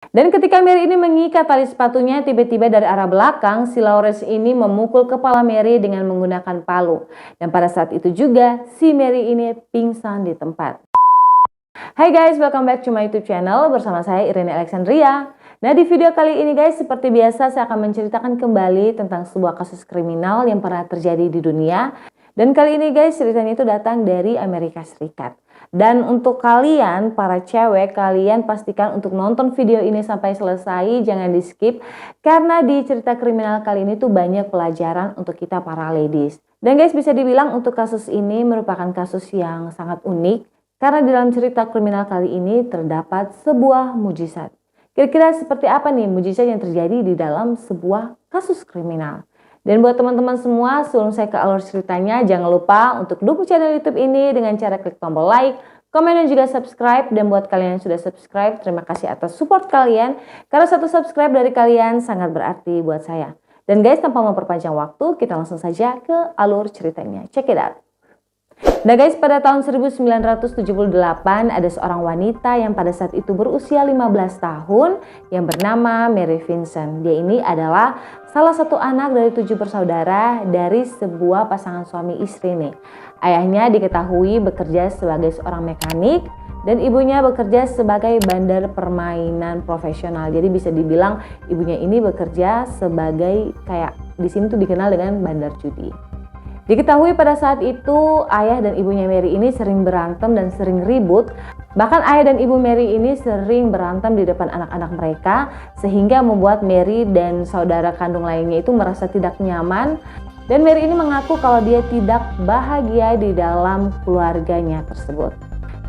Dan ketika Mary ini mengikat tali sepatunya, tiba-tiba dari arah belakang, si Lawrence ini memukul kepala Mary dengan menggunakan palu. Dan pada saat itu juga, si Mary ini pingsan di tempat. Hai guys, welcome back to my YouTube channel bersama saya Irene Alexandria. Nah, di video kali ini guys, seperti biasa saya akan menceritakan kembali tentang sebuah kasus kriminal yang pernah terjadi di dunia. Dan kali ini guys, ceritanya itu datang dari Amerika Serikat. Dan untuk kalian, para cewek, kalian pastikan untuk nonton video ini sampai selesai, jangan di skip. Karena di cerita kriminal kali ini tuh banyak pelajaran untuk kita para ladies. Dan guys, bisa dibilang untuk kasus ini merupakan kasus yang sangat unik. Karena di dalam cerita kriminal kali ini terdapat sebuah mujizat. Kira-kira seperti apa nih mujizat yang terjadi di dalam sebuah kasus kriminal? Dan buat teman-teman semua, sebelum saya ke alur ceritanya, jangan lupa untuk dukung channel YouTube ini dengan cara klik tombol like, komen dan juga subscribe. Dan buat kalian yang sudah subscribe, terima kasih atas support kalian. Karena satu subscribe dari kalian sangat berarti buat saya. Dan guys, tanpa memperpanjang waktu, kita langsung saja ke alur ceritanya. Check it out. Nah guys, pada tahun 1978 ada seorang wanita yang pada saat itu berusia 15 tahun yang bernama Mary Vincent. Dia ini adalah salah satu anak dari 7 bersaudara dari sebuah pasangan suami istri nih. Ayahnya diketahui bekerja sebagai seorang mekanik dan ibunya bekerja sebagai bandar permainan profesional. Jadi bisa dibilang ibunya ini bekerja sebagai kayak di sini tuh dikenal dengan bandar judi. Diketahui pada saat itu ayah dan ibunya Mary ini sering berantem dan sering ribut. Bahkan ayah dan ibu Mary ini sering berantem di depan anak-anak mereka sehingga membuat Mary dan saudara kandung lainnya itu merasa tidak nyaman. Dan Mary ini mengaku kalau dia tidak bahagia di dalam keluarganya tersebut.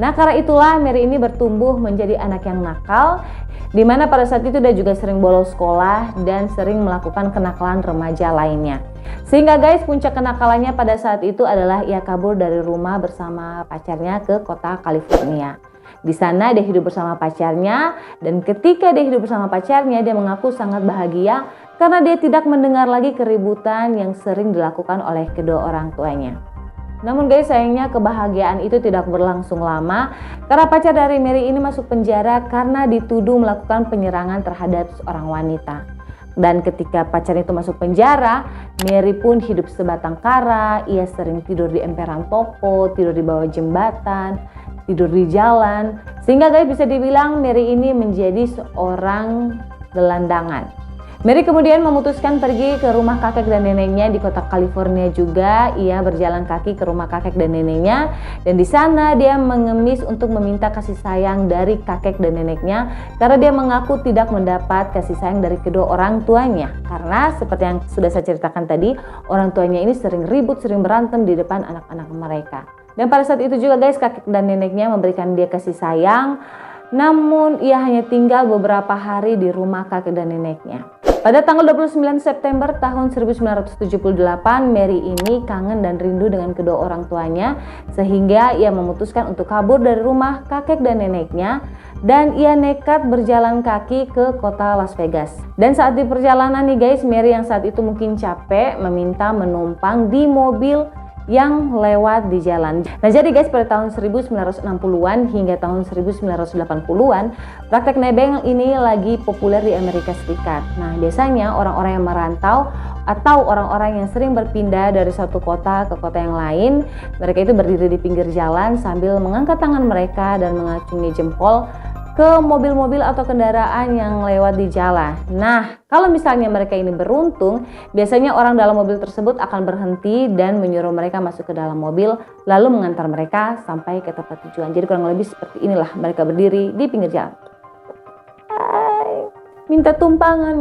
Nah, karena itulah Mary ini bertumbuh menjadi anak yang nakal, di mana pada saat itu dia juga sering bolos sekolah dan sering melakukan kenakalan remaja lainnya. Sehingga guys, puncak kenakalannya pada saat itu adalah ia kabur dari rumah bersama pacarnya ke kota California. Di sana dia hidup bersama pacarnya, dan ketika dia hidup bersama pacarnya, dia mengaku sangat bahagia karena dia tidak mendengar lagi keributan yang sering dilakukan oleh kedua orang tuanya. Namun guys, sayangnya kebahagiaan itu tidak berlangsung lama karena pacar dari Mary ini masuk penjara karena dituduh melakukan penyerangan terhadap seorang wanita. Dan ketika pacar itu masuk penjara, Mary pun hidup sebatang kara. Ia sering tidur di emperan toko, tidur di bawah jembatan, tidur di jalan. Sehingga guys, bisa dibilang Mary ini menjadi seorang gelandangan. Mary kemudian memutuskan pergi ke rumah kakek dan neneknya di kota California juga. Ia berjalan kaki ke rumah kakek dan neneknya, dan di sana dia mengemis untuk meminta kasih sayang dari kakek dan neneknya karena dia mengaku tidak mendapat kasih sayang dari kedua orang tuanya. Karena seperti yang sudah saya ceritakan tadi, orang tuanya ini sering ribut, sering berantem di depan anak-anak mereka. Dan pada saat itu juga guys, kakek dan neneknya memberikan dia kasih sayang. Namun ia hanya tinggal beberapa hari di rumah kakek dan neneknya. Pada tanggal 29 September tahun 1978, Mary ini kangen dan rindu dengan kedua orang tuanya sehingga ia memutuskan untuk kabur dari rumah kakek dan neneknya, dan ia nekat berjalan kaki ke kota Las Vegas. Dan saat di perjalanan nih guys, Mary yang saat itu mungkin capek meminta menumpang di mobil yang lewat di jalan. Nah jadi guys, pada tahun 1960-an hingga tahun 1980-an praktek nebeng ini lagi populer di Amerika Serikat. Nah biasanya orang-orang yang merantau atau orang-orang yang sering berpindah dari satu kota ke kota yang lain, mereka itu berdiri di pinggir jalan sambil mengangkat tangan mereka dan mengacungi jempol ke mobil-mobil atau kendaraan yang lewat di jalan. Nah, kalau misalnya mereka ini beruntung, biasanya orang dalam mobil tersebut akan berhenti dan menyuruh mereka masuk ke dalam mobil, lalu mengantar mereka sampai ke tempat tujuan. Jadi kurang lebih seperti inilah mereka berdiri di pinggir jalan. Minta tumpangan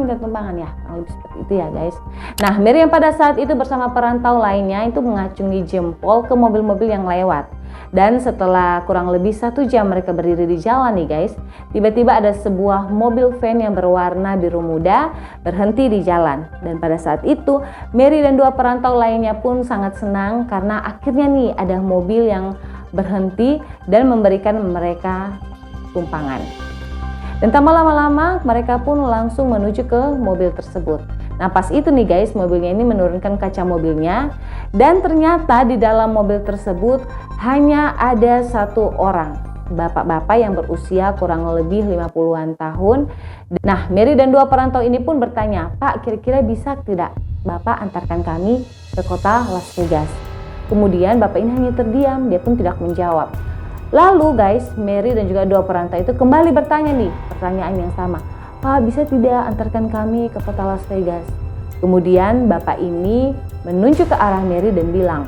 ya, kurang lebih seperti itu ya guys. Nah, Mary yang pada saat itu bersama perantau lainnya itu mengacungi jempol ke mobil-mobil yang lewat. Dan setelah kurang lebih 1 jam mereka berdiri di jalan nih guys, tiba-tiba ada sebuah mobil van yang berwarna biru muda berhenti di jalan. Dan pada saat itu Mary dan 2 perantau lainnya pun sangat senang karena akhirnya nih ada mobil yang berhenti dan memberikan mereka tumpangan. Dan tak lama-lama mereka pun langsung menuju ke mobil tersebut. Nah pas itu nih guys, mobilnya ini menurunkan kaca mobilnya, dan ternyata di dalam mobil tersebut hanya ada 1 orang. bapak-bapak yang berusia kurang lebih 50-an tahun. Nah, Mary dan dua perantau ini pun bertanya, "Pak, kira-kira bisa tidak Bapak antarkan kami ke kota Las Vegas?" Kemudian bapak ini hanya terdiam, dia pun tidak menjawab. Lalu guys, Mary dan juga dua perantau itu kembali bertanya nih, pertanyaan yang sama. "Pak, bisa tidak antarkan kami ke kota Las Vegas?" Kemudian bapak ini menunjuk ke arah Mary dan bilang,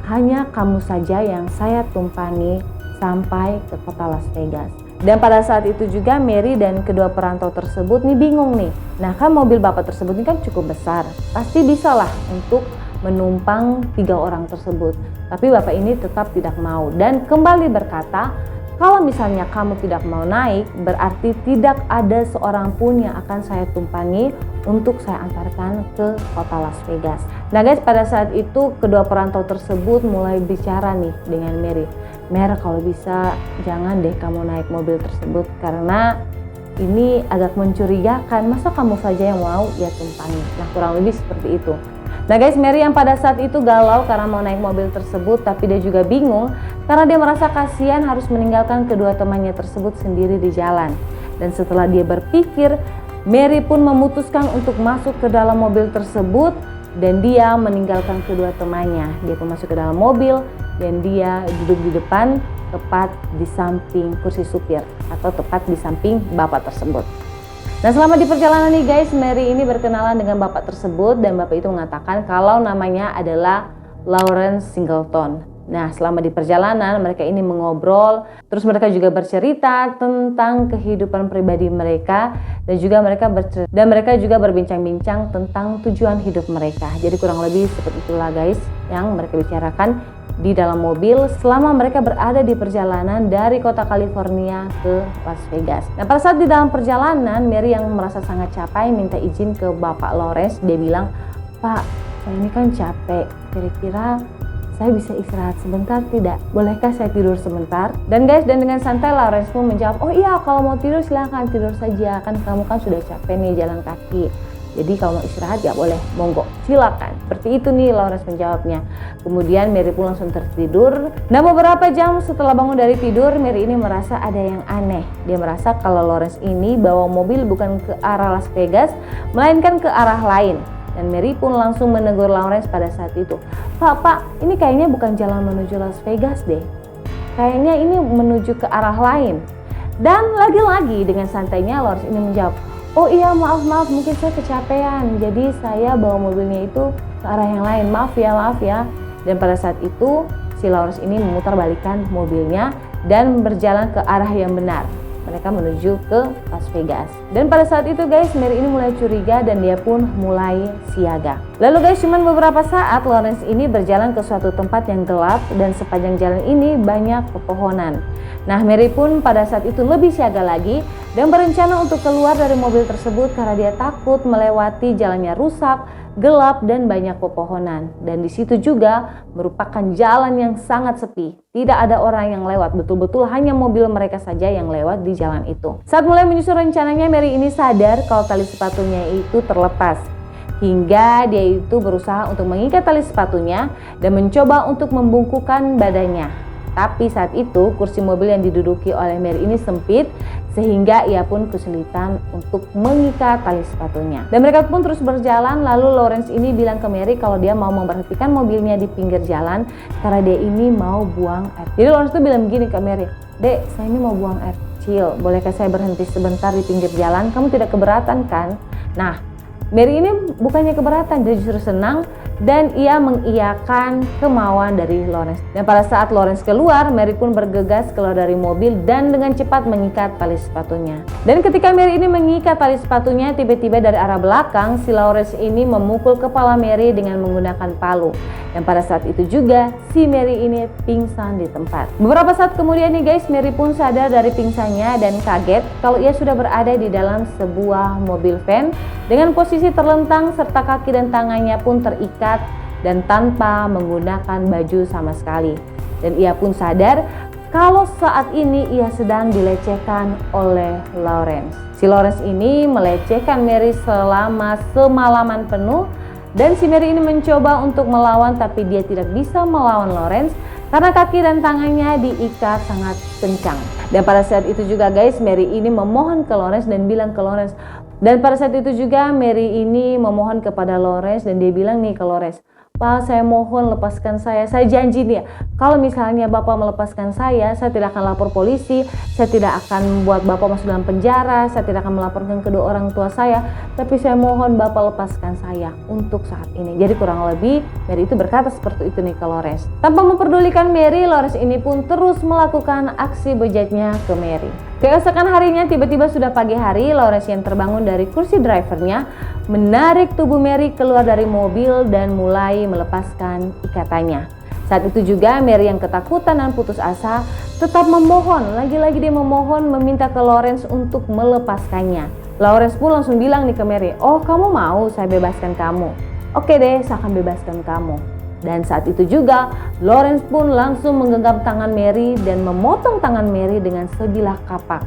"Hanya kamu saja yang saya tumpangi sampai ke kota Las Vegas." Dan pada saat itu juga Mary dan kedua perantau tersebut nih bingung nih. Nah kan mobil bapak tersebut ini kan cukup besar, pasti bisalah untuk menumpang 3 orang tersebut. Tapi bapak ini tetap tidak mau dan kembali berkata, "Kalau misalnya kamu tidak mau naik, berarti tidak ada seorang pun yang akan saya tumpangi untuk saya antarkan ke kota Las Vegas." Nah guys, pada saat itu kedua perantau tersebut mulai bicara nih dengan Mary. "Mer, kalau bisa jangan deh kamu naik mobil tersebut karena ini agak mencurigakan. Masa kamu saja yang mau ya tumpangi?" Nah kurang lebih seperti itu. Nah guys, Mary yang pada saat itu galau karena mau naik mobil tersebut, tapi dia juga bingung karena dia merasa kasihan harus meninggalkan kedua temannya tersebut sendiri di jalan. Dan setelah dia berpikir, Mary pun memutuskan untuk masuk ke dalam mobil tersebut dan dia meninggalkan kedua temannya. Dia pun masuk ke dalam mobil dan dia duduk di depan, tepat di samping kursi supir atau tepat di samping bapak tersebut. Nah selama di perjalanan nih guys, Mary ini berkenalan dengan bapak tersebut dan bapak itu mengatakan kalau namanya adalah Lawrence Singleton. Nah selama di perjalanan mereka ini mengobrol, terus mereka juga bercerita tentang kehidupan pribadi mereka dan mereka juga berbincang-bincang tentang tujuan hidup mereka. Jadi kurang lebih seperti itulah guys yang mereka bicarakan di dalam mobil selama mereka berada di perjalanan dari kota California ke Las Vegas. Nah pada saat di dalam perjalanan, Mary yang merasa sangat capek minta izin ke Bapak Lawrence. Dia bilang, "Pak, saya ini kan capek, kira-kira saya bisa istirahat sebentar tidak? Bolehkah saya tidur sebentar?" Dan guys, dan dengan santai Lawrence pun menjawab, "Oh iya, kalau mau tidur silahkan tidur saja, kan kamu kan sudah capek nih jalan kaki. Jadi kalau mau istirahat ya boleh, monggo, silakan." Seperti itu nih Lawrence menjawabnya. Kemudian Mary pun langsung tertidur. Nah beberapa jam setelah bangun dari tidur, Mary ini merasa ada yang aneh. Dia merasa kalau Lawrence ini bawa mobil bukan ke arah Las Vegas, melainkan ke arah lain. Dan Mary pun langsung menegur Lawrence pada saat itu. Pak, ini kayaknya bukan jalan menuju Las Vegas deh. Kayaknya ini menuju ke arah lain." Dan lagi-lagi dengan santainya Lawrence ini menjawab, "Oh iya, maaf, mungkin saya kecapean. Jadi saya bawa mobilnya itu ke arah yang lain. Maaf ya." Dan pada saat itu si Lawrence ini memutarbalikkan mobilnya dan berjalan ke arah yang benar. Mereka menuju ke Las Vegas. Dan pada saat itu guys, Mary ini mulai curiga dan dia pun mulai siaga. Lalu guys, cuman beberapa saat Lawrence ini berjalan ke suatu tempat yang gelap dan sepanjang jalan ini banyak pepohonan. Nah Mary pun pada saat itu lebih siaga lagi dan berencana untuk keluar dari mobil tersebut karena dia takut melewati jalannya rusak, gelap dan banyak pepohonan. Dan di situ juga merupakan jalan yang sangat sepi. Tidak ada orang yang lewat, betul-betul hanya mobil mereka saja yang lewat di jalan itu. Saat mulai menyusun rencananya, Mary ini sadar kalau tali sepatunya itu terlepas. Hingga dia itu berusaha untuk mengikat tali sepatunya dan mencoba untuk membungkukkan badannya. Tapi saat itu kursi mobil yang diduduki oleh Mary ini sempit sehingga ia pun kesulitan untuk mengikat tali sepatunya. Dan mereka pun terus berjalan, lalu Lawrence ini bilang ke Mary kalau dia mau memberhentikan mobilnya di pinggir jalan karena dia ini mau buang air. Jadi Lawrence tuh bilang gini ke Mary, "Dek, saya ini mau buang air kecil, bolehkah saya berhenti sebentar di pinggir jalan? Kamu tidak keberatan kan?" Nah Mary ini bukannya keberatan, dia justru senang dan ia mengiyakan kemauan dari Lawrence. Dan pada saat Lawrence keluar, Mary pun bergegas keluar dari mobil dan dengan cepat mengikat tali sepatunya. Dan ketika Mary ini mengikat tali sepatunya, tiba-tiba dari arah belakang si Lawrence ini memukul kepala Mary dengan menggunakan palu. Dan pada saat itu juga si Mary ini pingsan di tempat. Beberapa saat kemudian nih guys, Mary pun sadar dari pingsannya dan kaget kalau ia sudah berada di dalam sebuah mobil van dengan posisi terlentang serta kaki dan tangannya pun terikat dan tanpa menggunakan baju sama sekali. Dan ia pun sadar kalau saat ini ia sedang dilecehkan oleh Lawrence. Si Lawrence ini melecehkan Mary selama semalaman penuh dan si Mary ini mencoba untuk melawan tapi dia tidak bisa melawan Lawrence karena kaki dan tangannya diikat sangat kencang. Dan pada saat itu juga guys, Mary ini memohon ke Lawrence dan bilang ke Lawrence. Dan pada saat itu juga Mary ini memohon kepada Lawrence dan dia bilang nih ke Lawrence, "Pak, saya mohon lepaskan saya janji nih ya, kalau misalnya Bapak melepaskan saya tidak akan lapor polisi, saya tidak akan membuat Bapak masuk dalam penjara, saya tidak akan melaporkan kedua orang tua saya, tapi saya mohon Bapak lepaskan saya untuk saat ini." Jadi kurang lebih Mary itu berkata seperti itu nih ke Lawrence. Tanpa memperdulikan Mary, Lawrence ini pun terus melakukan aksi bejatnya ke Mary. Keesokan harinya tiba-tiba sudah pagi hari, Lawrence yang terbangun dari kursi drivernya menarik tubuh Mary keluar dari mobil dan mulai melepaskan ikatannya. Saat itu juga Mary yang ketakutan dan putus asa tetap memohon, lagi-lagi dia memohon meminta ke Lawrence untuk melepaskannya. Lawrence pun langsung bilang nih ke Mary, "Oh, kamu mau saya bebaskan kamu? Oke deh, saya akan bebaskan kamu." Dan saat itu juga Lawrence pun langsung menggenggam tangan Mary dan memotong tangan Mary dengan sebilah kapak.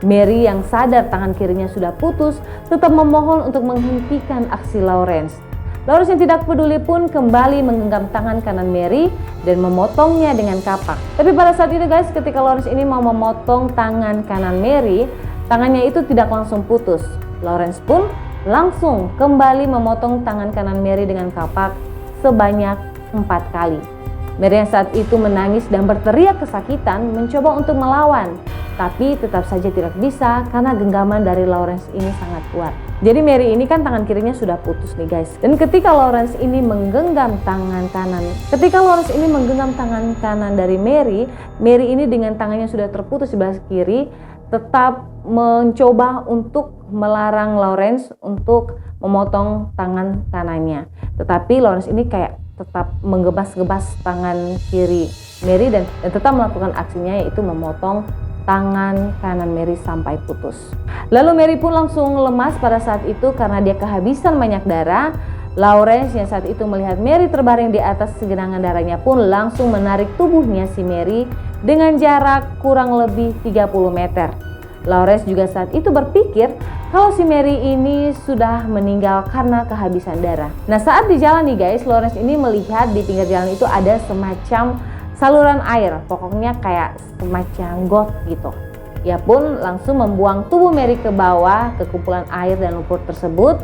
Mary yang sadar tangan kirinya sudah putus tetap memohon untuk menghentikan aksi Lawrence. Lawrence yang tidak peduli pun kembali menggenggam tangan kanan Mary dan memotongnya dengan kapak. Tapi pada saat itu guys, ketika Lawrence ini mau memotong tangan kanan Mary, tangannya itu tidak langsung putus. Lawrence pun langsung kembali memotong tangan kanan Mary dengan kapak sebanyak 4 kali. Mary yang saat itu menangis dan berteriak kesakitan mencoba untuk melawan, tapi tetap saja tidak bisa karena genggaman dari Lawrence ini sangat kuat. Jadi Mary ini kan tangan kirinya sudah putus nih guys. Dan ketika Lawrence ini menggenggam tangan kanan dari Mary, Mary ini dengan tangannya sudah terputus sebelah kiri tetap mencoba untuk melarang Lawrence untuk memotong tangan kanannya. Tetapi Lawrence ini kayak tetap menggebas-gebas tangan kiri Mary dan tetap melakukan aksinya, yaitu memotong tangan kanan Mary sampai putus. Lalu Mary pun langsung lemas pada saat itu karena dia kehabisan banyak darah. Lawrence yang saat itu melihat Mary terbaring di atas segenangan darahnya pun langsung menarik tubuhnya si Mary dengan jarak kurang lebih 30 meter. Lawrence juga saat itu berpikir kalau si Mary ini sudah meninggal karena kehabisan darah. Nah, saat di jalan nih guys, Lawrence ini melihat di pinggir jalan itu ada semacam saluran air, pokoknya kayak semacam got gitu. Ia pun langsung membuang tubuh Mary ke bawah ke kumpulan air dan lumpur tersebut.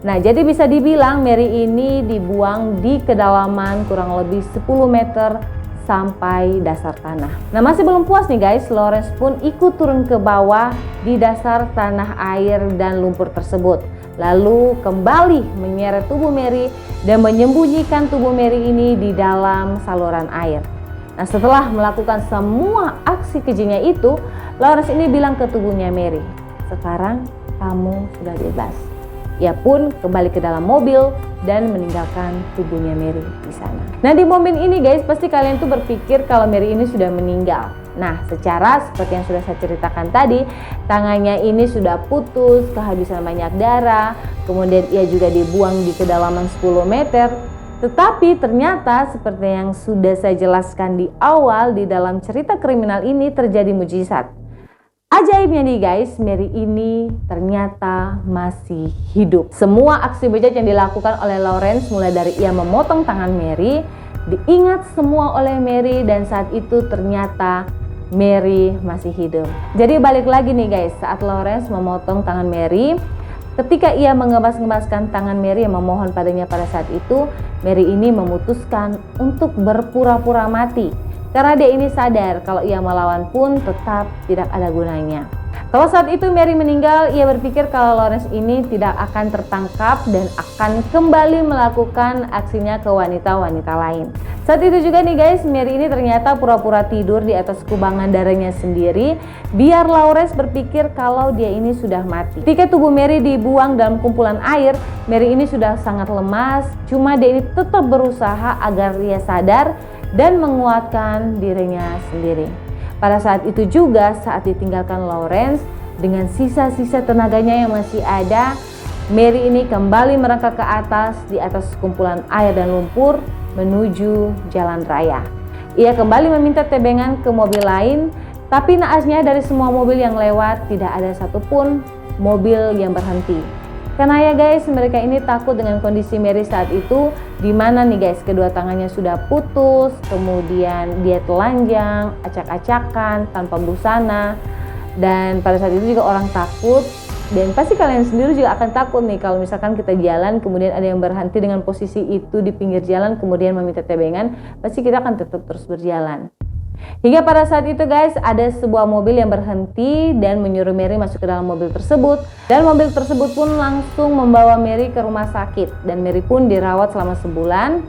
Nah, jadi bisa dibilang Mary ini dibuang di kedalaman kurang lebih 10 meter sampai dasar tanah. Nah, masih belum puas nih guys, Lawrence pun ikut turun ke bawah di dasar tanah air dan lumpur tersebut. Lalu kembali menyeret tubuh Mary dan menyembunyikan tubuh Mary ini di dalam saluran air. Nah, setelah melakukan semua aksi kejinya itu, Lawrence ini bilang ke tubuhnya Mary, "Sekarang kamu sudah bebas." Ia pun kembali ke dalam mobil dan meninggalkan tubuhnya Mary di sana. Nah, di momen ini guys, pasti kalian tuh berpikir kalau Mary ini sudah meninggal. Nah, secara seperti yang sudah saya ceritakan tadi, tangannya ini sudah putus, kehabisan banyak darah, kemudian ia juga dibuang di kedalaman 10 meter. Tetapi ternyata seperti yang sudah saya jelaskan di awal, di dalam cerita kriminal ini terjadi mujizat. Ajaibnya nih guys, Mary ini ternyata masih hidup. Semua aksi bejat yang dilakukan oleh Lawrence, mulai dari ia memotong tangan Mary, diingat semua oleh Mary dan saat itu ternyata Mary masih hidup. Jadi balik lagi nih guys, saat Lawrence memotong tangan Mary, ketika ia mengebas-ngebaskan tangan Mary yang memohon padanya pada saat itu, Mary ini memutuskan untuk berpura-pura mati. Karena dia ini sadar kalau ia melawan pun tetap tidak ada gunanya. Kalau saat itu Mary meninggal, ia berpikir kalau Lawrence ini tidak akan tertangkap dan akan kembali melakukan aksinya ke wanita-wanita lain. Saat itu juga nih guys, Mary ini ternyata pura-pura tidur di atas kubangan darahnya sendiri, biar Lawrence berpikir kalau dia ini sudah mati. Ketika tubuh Mary dibuang dalam kumpulan air, Mary ini sudah sangat lemas, cuma dia ini tetap berusaha agar dia sadar dan menguatkan dirinya sendiri. Pada saat itu juga, saat ditinggalkan Lawrence, dengan sisa-sisa tenaganya yang masih ada, Mary ini kembali merangkak ke atas di atas kumpulan air dan lumpur menuju jalan raya. Ia kembali meminta tebengan ke mobil lain, tapi naasnya dari semua mobil yang lewat tidak ada satupun mobil yang berhenti. Karena ya guys, mereka ini takut dengan kondisi Mary saat itu, di mana nih guys, kedua tangannya sudah putus, kemudian dia telanjang, acak-acakan, tanpa busana. Dan pada saat itu juga orang takut, dan pasti kalian sendiri juga akan takut nih kalau misalkan kita jalan, kemudian ada yang berhenti dengan posisi itu di pinggir jalan, kemudian meminta tebengan, pasti kita akan tetap terus berjalan. Hingga pada saat itu guys, ada sebuah mobil yang berhenti dan menyuruh Mary masuk ke dalam mobil tersebut. Dan mobil tersebut pun langsung membawa Mary ke rumah sakit. Dan Mary pun dirawat selama sebulan.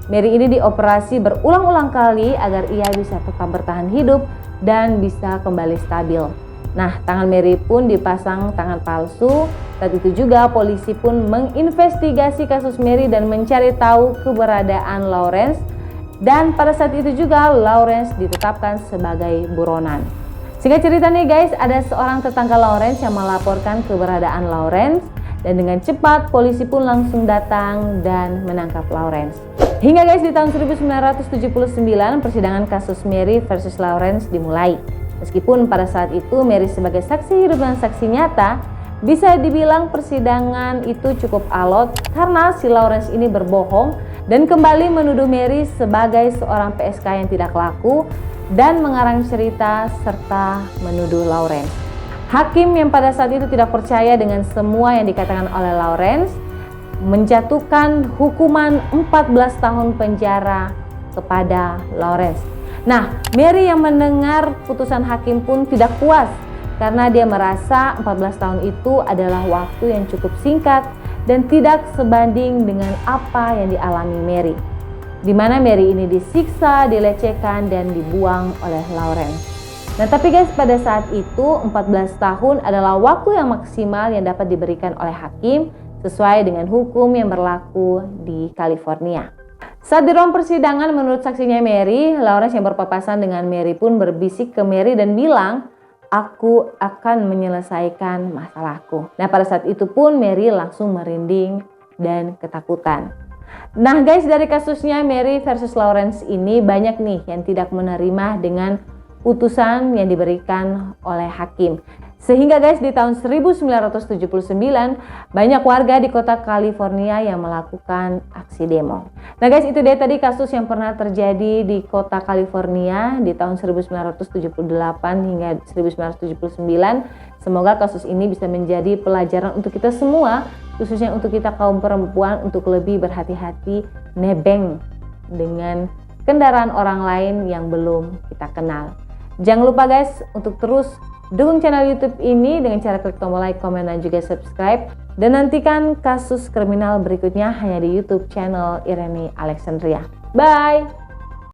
Mary ini dioperasi berulang-ulang kali agar ia bisa tetap bertahan hidup dan bisa kembali stabil. Nah, tangan Mary pun dipasang tangan palsu. Saat itu juga polisi pun menginvestigasi kasus Mary dan mencari tahu keberadaan Lawrence. Dan pada saat itu juga Lawrence ditetapkan sebagai buronan. Singkat cerita nih guys, ada seorang tetangga Lawrence yang melaporkan keberadaan Lawrence. Dan dengan cepat polisi pun langsung datang dan menangkap Lawrence. Hingga guys di tahun 1979 persidangan kasus Mary versus Lawrence dimulai. Meskipun pada saat itu Mary sebagai saksi hidup dan saksi nyata, bisa dibilang persidangan itu cukup alot karena si Lawrence ini berbohong dan kembali menuduh Mary sebagai seorang PSK yang tidak laku dan mengarang cerita serta menuduh Lawrence. Hakim yang pada saat itu tidak percaya dengan semua yang dikatakan oleh Lawrence menjatuhkan hukuman 14 tahun penjara kepada Lawrence. Nah, Mary yang mendengar putusan hakim pun tidak puas karena dia merasa 14 tahun itu adalah waktu yang cukup singkat dan tidak sebanding dengan apa yang dialami Mary. Di mana Mary ini disiksa, dilecehkan, dan dibuang oleh Lawrence. Nah tapi guys, pada saat itu 14 tahun adalah waktu yang maksimal yang dapat diberikan oleh hakim sesuai dengan hukum yang berlaku di California. Saat di ruang persidangan, menurut saksinya Mary, Lawrence yang berpapasan dengan Mary pun berbisik ke Mary dan bilang, "Aku akan menyelesaikan masalahku." Nah pada saat itu pun Mary langsung merinding dan ketakutan. Nah guys, dari kasusnya Mary versus Lawrence ini banyak nih yang tidak menerima dengan putusan yang diberikan oleh hakim. Sehingga guys di tahun 1979 banyak warga di kota California yang melakukan aksi demo. Nah guys, itu dia tadi kasus yang pernah terjadi di kota California di tahun 1978 hingga 1979. Semoga kasus ini bisa menjadi pelajaran untuk kita semua, khususnya untuk kita kaum perempuan, untuk lebih berhati-hati nebeng dengan kendaraan orang lain yang belum kita kenal. Jangan lupa guys untuk terus dukung channel YouTube ini dengan cara klik tombol like, komen, dan juga subscribe. Dan nantikan kasus kriminal berikutnya hanya di YouTube channel Irene Alexandria. Bye!